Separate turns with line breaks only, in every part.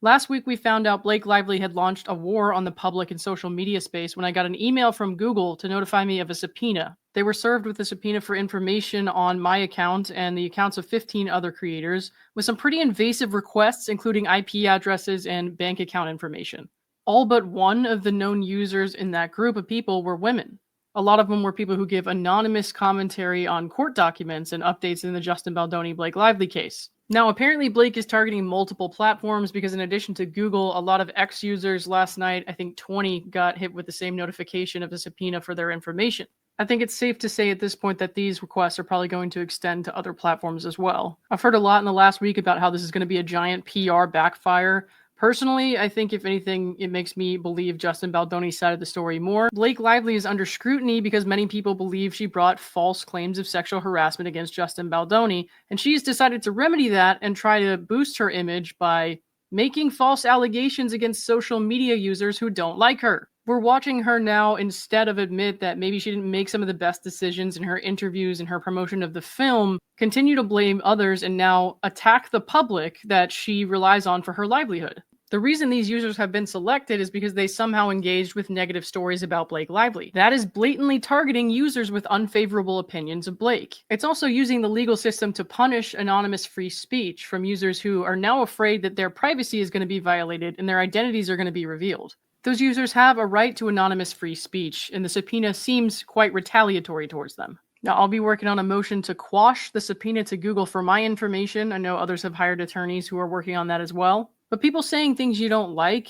Last week, we found out Blake Lively had launched a war on the public and social media space when I got an email from Google to notify me of a subpoena. They were served with a subpoena for information on my account and the accounts of 15 other creators, with some pretty invasive requests, including IP addresses and bank account information. All but one of the known users in that group of people were women. A lot of them were people who give anonymous commentary on court documents and updates in the Justin Baldoni-Blake Lively case. Now, apparently Blake is targeting multiple platforms because in addition to Google, a lot of X users last night, I think 20, got hit with the same notification of a subpoena for their information. I think it's safe to say at this point that these requests are probably going to extend to other platforms as well. I've heard a lot in the last week about how this is going to be a giant PR backfire. Personally, I think if anything, it makes me believe Justin Baldoni's side of the story more. Blake Lively is under scrutiny because many people believe she brought false claims of sexual harassment against Justin Baldoni, and she's decided to remedy that and try to boost her image by making false allegations against social media users who don't like her. We're watching her now, instead of admit that maybe she didn't make some of the best decisions in her interviews and her promotion of the film, continue to blame others and now attack the public that she relies on for her livelihood. The reason these users have been selected is because they somehow engaged with negative stories about Blake Lively. That is blatantly targeting users with unfavorable opinions of Blake. It's also using the legal system to punish anonymous free speech from users who are now afraid that their privacy is going to be violated and their identities are going to be revealed. Those users have a right to anonymous free speech, and the subpoena seems quite retaliatory towards them. Now, I'll be working on a motion to quash the subpoena to Google for my information. I know others have hired attorneys who are working on that as well. But people saying things you don't like,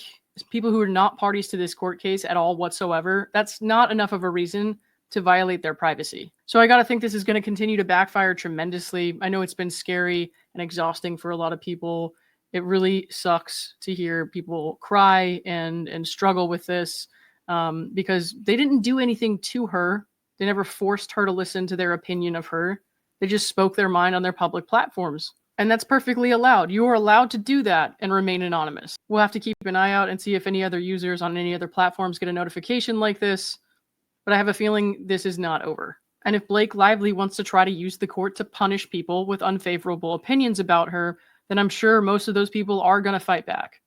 people who are not parties to this court case at all whatsoever, that's not enough of a reason to violate their privacy. So I gotta think this is going to continue to backfire tremendously. I know it's been scary and exhausting for a lot of people. It really sucks to hear people cry and struggle with this because they didn't do anything to her. They never forced her to listen to their opinion of her. They just spoke their mind on their public platforms. And that's perfectly allowed. You are allowed to do that and remain anonymous. We'll have to keep an eye out and see if any other users on any other platforms get a notification like this. But I have a feeling this is not over. And if Blake Lively wants to try to use the court to punish people with unfavorable opinions about her, then I'm sure most of those people are going to fight back.